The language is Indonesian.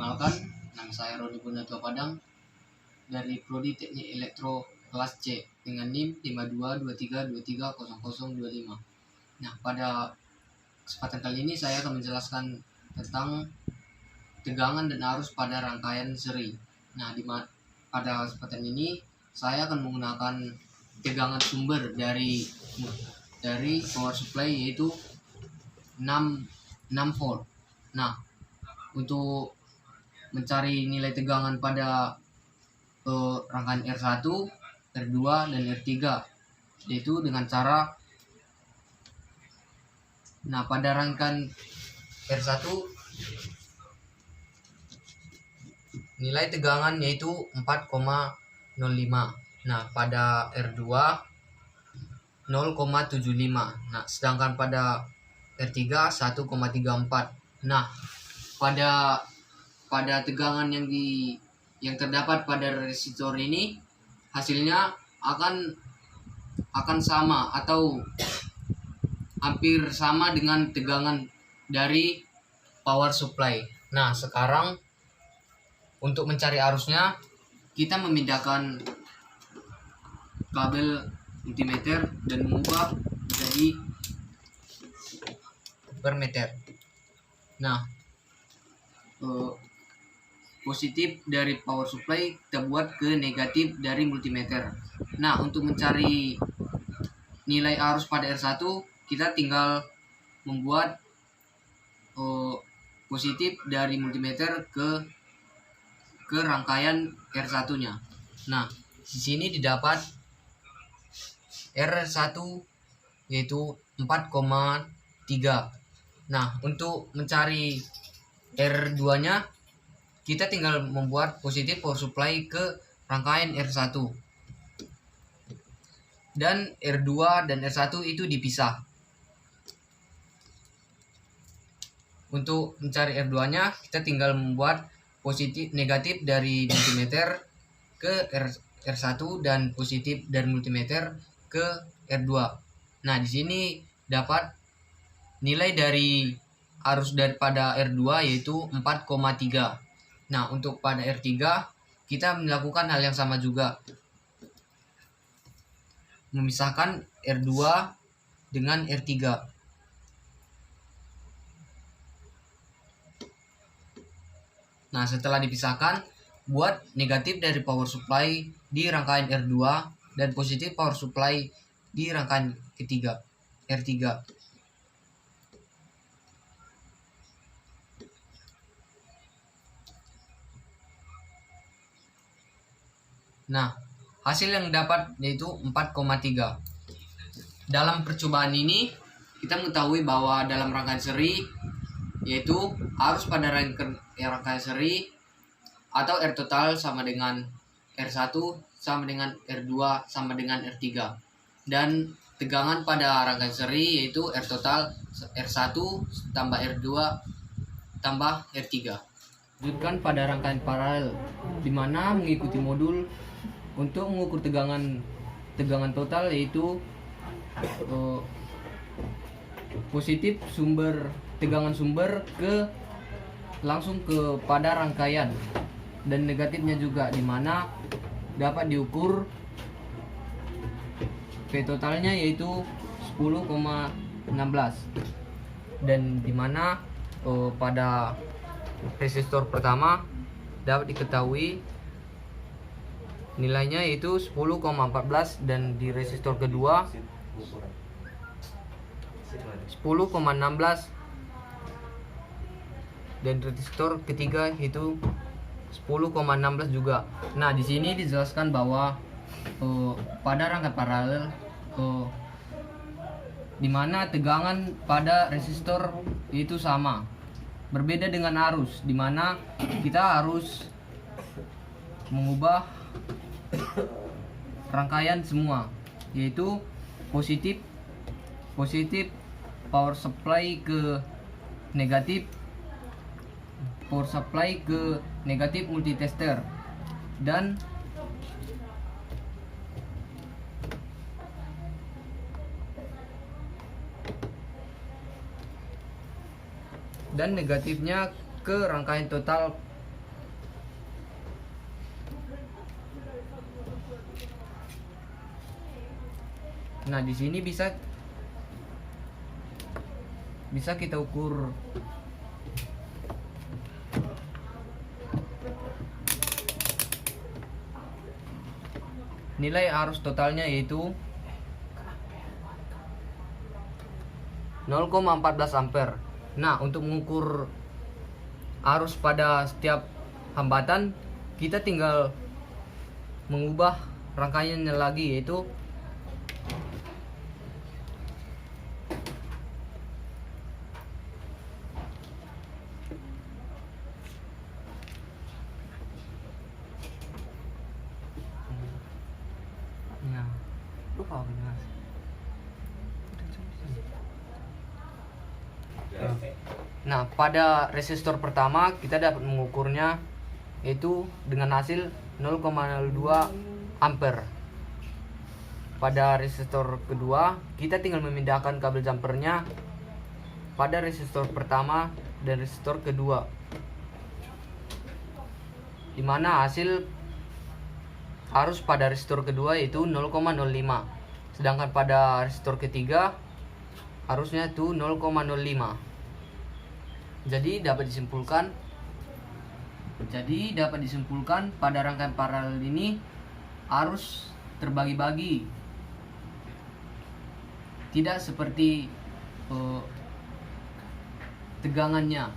Perkenalkan, nama saya Roni Gunatwa Padang dari Prodi Teknik Elektro kelas C dengan NIM 5223230025. Nah, pada kesempatan kali ini saya akan menjelaskan tentang tegangan dan arus pada rangkaian seri. Nah, pada kesempatan ini saya akan menggunakan tegangan sumber dari power supply yaitu 6 volt. Nah, untuk mencari nilai tegangan pada rangkaian R1, R2, dan R3 yaitu dengan cara pada rangkaian R1 nilai tegangan yaitu 4,05. Nah, pada R2 0,75. Nah, sedangkan pada R3 1,34. Nah, pada tegangan yang terdapat pada resistor ini hasilnya akan sama atau hampir sama dengan tegangan dari power supply. Nah, sekarang untuk mencari arusnya kita memindahkan kabel multimeter dan mengubah menjadi ampere. Nah, positif dari power supply kita buat ke negatif dari multimeter. Nah, untuk mencari nilai arus pada R1 kita tinggal membuat positif dari multimeter ke rangkaian R1-nya. Nah, di sini didapat R1 yaitu 4,3. Nah, untuk mencari R2-nya kita tinggal membuat positif power supply ke rangkaian R1. Dan R2 dan R1 itu dipisah. Untuk mencari R2-nya kita tinggal membuat negatif dari multimeter ke R1 dan positif dari multimeter ke R2. Nah, di sini dapat nilai dari arus daripada R2 yaitu 4,3. Nah, untuk pada R3 kita melakukan hal yang sama juga. Memisahkan R2 dengan R3. Nah, setelah dipisahkan, buat negatif dari power supply di rangkaian R2 dan positif power supply di rangkaian ketiga, R3. Nah, hasil yang dapat yaitu 4,3. Dalam percobaan ini, kita mengetahui bahwa dalam rangkaian seri yaitu arus pada rangkaian seri atau R total sama dengan R1 sama dengan R2 sama dengan R3. Dan tegangan pada rangkaian seri yaitu R total R1 tambah R2 tambah R3. Lanjutkan pada rangkaian paralel di mana mengikuti modul untuk mengukur tegangan total yaitu positif tegangan sumber langsung pada rangkaian dan negatifnya juga, di mana dapat diukur P totalnya yaitu 10,16 dan di mana pada resistor pertama dapat diketahui nilainya yaitu 10,14 dan di resistor kedua 10,16 dan resistor ketiga itu 10,16 juga. Nah, di sini dijelaskan bahwa pada rangkaian paralel di mana tegangan pada resistor itu sama. Berbeda dengan arus di mana kita harus mengubah rangkaian semua yaitu positif power supply ke negatif multitester dan negatifnya ke rangkaian total Nah, di sini bisa kita ukur nilai arus totalnya, yaitu 0,14 ampere. Nah, untuk mengukur arus pada setiap hambatan, kita tinggal mengubah rangkaiannya lagi, yaitu Nah, pada resistor pertama kita dapat mengukurnya yaitu dengan hasil 0,02 ampere. Pada resistor kedua kita tinggal memindahkan kabel jumpernya pada resistor pertama dan resistor kedua, dimana hasil arus pada resistor kedua yaitu 0,05, sedangkan pada resistor ketiga arusnya itu 0,05. Jadi dapat disimpulkan pada rangkaian paralel ini arus terbagi-bagi, tidak seperti tegangannya.